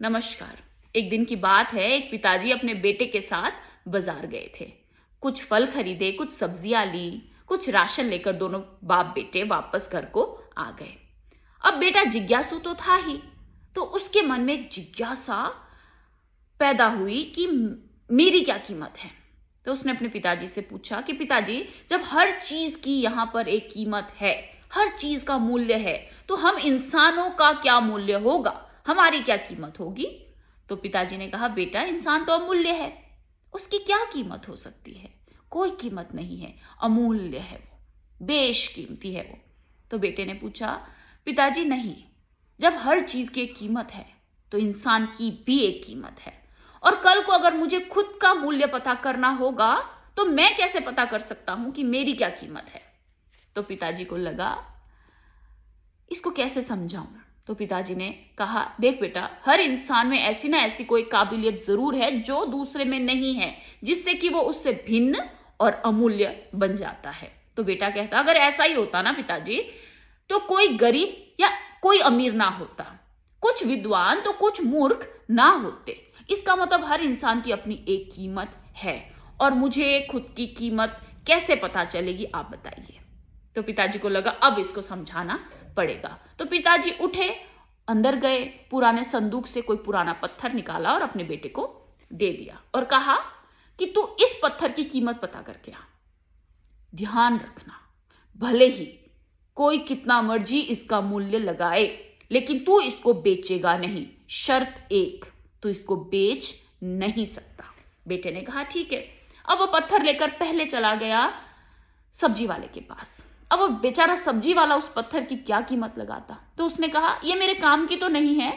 नमस्कार। एक दिन की बात है, एक पिताजी अपने बेटे के साथ बाजार गए थे। कुछ फल खरीदे, कुछ सब्जियां ली, कुछ राशन लेकर दोनों बाप बेटे वापस घर को आ गए। अब बेटा जिज्ञासु तो था ही, तो उसके मन में एक जिज्ञासा पैदा हुई कि मेरी क्या कीमत है। तो उसने अपने पिताजी से पूछा कि पिताजी, जब हर चीज की यहाँ पर एक कीमत है, हर चीज का मूल्य है, तो हम इंसानों का क्या मूल्य होगा, हमारी क्या कीमत होगी। तो पिताजी ने कहा, बेटा इंसान तो अमूल्य है, उसकी क्या कीमत हो सकती है, कोई कीमत नहीं है, अमूल्य है वो, बेशकीमती है वो। तो बेटे ने पूछा, पिताजी नहीं, जब हर चीज की एक कीमत है तो इंसान की भी एक कीमत है, और कल को अगर मुझे खुद का मूल्य पता करना होगा तो मैं कैसे पता कर सकता हूं कि मेरी क्या कीमत है। तो पिताजी को लगा, इसको कैसे समझाऊं। तो पिताजी ने कहा, देख बेटा, हर इंसान में ऐसी ना ऐसी कोई काबिलियत जरूर है जो दूसरे में नहीं है, जिससे कि वो उससे भिन्न और अमूल्य बन जाता है। तो बेटा कहता, अगर ऐसा ही होता ना पिताजी, तो कोई गरीब या कोई अमीर ना होता, कुछ विद्वान तो कुछ मूर्ख ना होते। इसका मतलब हर इंसान की अपनी एक कीमत है, और मुझे खुद की कीमत कैसे पता चलेगी, आप बताइए। तो पिताजी को लगा अब इसको समझाना पड़ेगा। तो पिताजी उठे, अंदर गए, पुराने संदूक से कोई पुराना पत्थर निकाला और अपने बेटे को दे दिया और कहा कि तू इस पत्थर की कीमत पता करके आ। ध्यान रखना, भले ही कोई कितना मर्जी इसका मूल्य लगाए, लेकिन तू इसको बेचेगा नहीं। शर्त एक, तू इसको बेच नहीं सकता। बेटे ने कहा ठीक है। अब वो पत्थर लेकर पहले चला गया सब्जी वाले के पास। अब वो बेचारा सब्जी वाला उस पत्थर की क्या कीमत लगाता। तो उसने कहा, ये मेरे काम की तो नहीं है,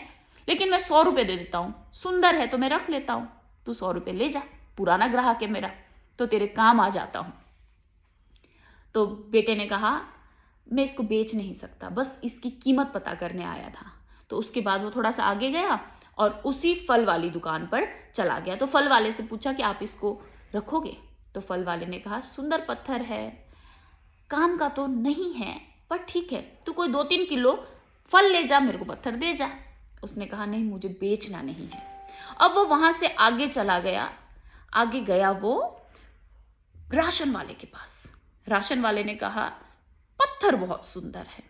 लेकिन मैं 100 रुपए दे देता हूं, सुंदर है तो मैं रख लेता हूं, तू 100 रुपए ले जा, पुराना ग्राहक है मेरा, तो तेरे काम आ जाता हूं। तो बेटे ने कहा, मैं इसको बेच नहीं सकता, बस इसकी कीमत पता करने आया था। तो उसके बाद वो थोड़ा सा आगे गया और उसी फल वाली दुकान पर चला गया। तो फल वाले से पूछा कि आप इसको रखोगे। तो फल वाले ने कहा, सुंदर पत्थर है, काम का तो नहीं है, पर ठीक है, तू कोई 2-3 किलो फल ले जा, मेरे को पत्थर दे जा। उसने कहा, नहीं, मुझे बेचना नहीं है। अब वो वहां से आगे चला गया। आगे गया वो राशन वाले के पास। राशन वाले ने कहा, पत्थर बहुत सुंदर है,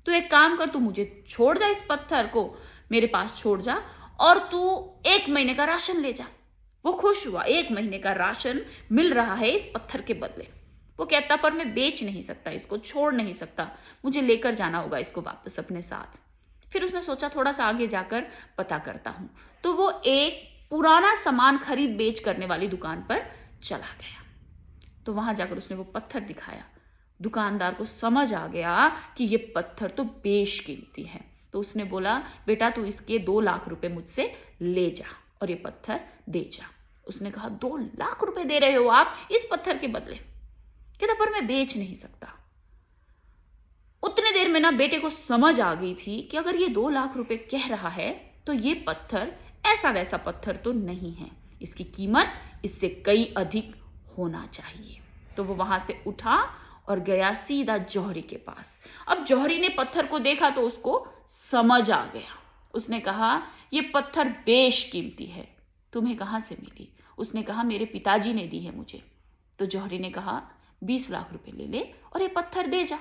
तू एक काम कर, तू मुझे छोड़ जा, इस पत्थर को मेरे पास छोड़ जा, और तू 1 महीने का राशन ले जा। वो खुश हुआ, 1 महीने का राशन मिल रहा है इस पत्थर के बदले। वो कहता, पर मैं बेच नहीं सकता, इसको छोड़ नहीं सकता, मुझे लेकर जाना होगा इसको वापस अपने साथ। फिर उसने सोचा, थोड़ा सा आगे जाकर पता करता हूं। तो वो एक पुराना सामान खरीद बेच करने वाली दुकान पर चला गया। तो वहां जाकर उसने वो पत्थर दिखाया। दुकानदार को समझ आ गया कि ये पत्थर तो बेशकीमती है। तो उसने बोला, बेटा तू इसके 2 लाख रुपए मुझसे ले जा और ये पत्थर दे जा। उसने कहा, 2 लाख रुपए दे रहे हो आप इस पत्थर के बदले? कहता, पर मैं बेच नहीं सकता। उतने देर में ना बेटे को समझ आ गई थी कि अगर ये 2 लाख रुपए कह रहा है तो ये पत्थर ऐसा वैसा पत्थर तो नहीं है, इसकी कीमत इससे कई अधिक होना चाहिए। तो वो वहां से उठा और गया सीधा जौहरी के पास। अब जौहरी ने पत्थर को देखा तो उसको समझ आ गया। उसने कहा, ये पत्थर बेशकीमती है, तुम्हें कहां से मिली? उसने कहा, मेरे पिताजी ने दी है मुझे। तो जौहरी ने कहा, 20 लाख रुपए ले ले और ये पत्थर दे जा।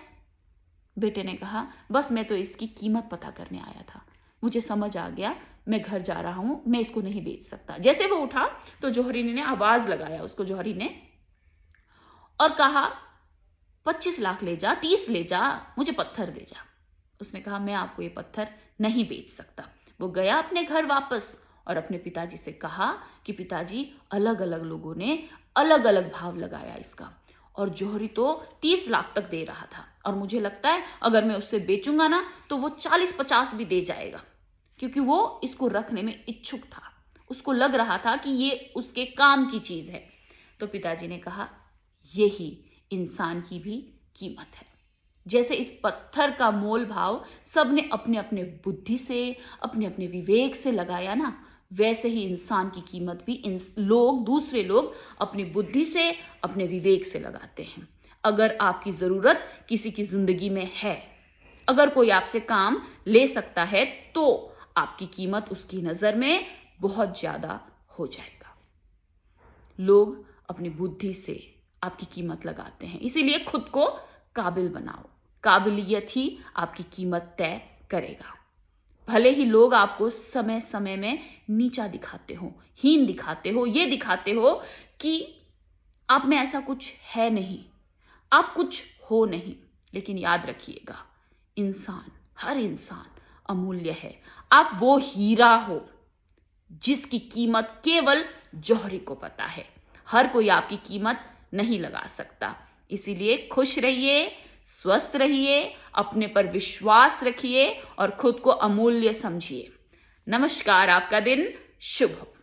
बेटे ने कहा, बस मैं तो इसकी कीमत पता करने आया था, मुझे समझ आ गया, मैं घर जा रहा हूं, मैं इसको नहीं बेच सकता। जैसे वो उठा तो जौहरी ने आवाज लगाया उसको, जौहरी ने, और कहा, 25 लाख ले जा, 30 ले जा, मुझे पत्थर दे जा। उसने कहा, मैं आपको ये पत्थर नहीं बेच सकता। वो गया अपने घर वापस और अपने पिताजी से कहा कि पिताजी, अलग अलग लोगों ने अलग अलग भाव लगाया इसका, और जौहरी तो 30 लाख तक दे रहा था, और मुझे लगता है अगर मैं उससे बेचूंगा ना तो वो 40-50 भी दे जाएगा, क्योंकि वो इसको रखने में इच्छुक था, उसको लग रहा था कि ये उसके काम की चीज है। तो पिताजी ने कहा, यही इंसान की भी कीमत है। जैसे इस पत्थर का मोल भाव सबने अपने अपने बुद्धि से, अपने अपने विवेक से लगाया ना, वैसे ही इंसान की कीमत भी दूसरे लोग अपनी बुद्धि से, अपने विवेक से लगाते हैं। अगर आपकी जरूरत किसी की जिंदगी में है, अगर कोई आपसे काम ले सकता है, तो आपकी कीमत उसकी नजर में बहुत ज्यादा हो जाएगा। लोग अपनी बुद्धि से आपकी कीमत लगाते हैं, इसीलिए खुद को काबिल बनाओ। काबिलियत ही आपकी कीमत तय करेगा। भले ही लोग आपको समय समय में नीचा दिखाते हो, हीन दिखाते हो, ये दिखाते हो कि आप में ऐसा कुछ है नहीं, आप कुछ हो नहीं, लेकिन याद रखिएगा, इंसान, हर इंसान अमूल्य है। आप वो हीरा हो जिसकी कीमत केवल जौहरी को पता है। हर कोई आपकी कीमत नहीं लगा सकता। इसीलिए खुश रहिए, स्वस्थ रहिए, अपने पर विश्वास रखिए और खुद को अमूल्य समझिए। नमस्कार, आपका दिन शुभ हो।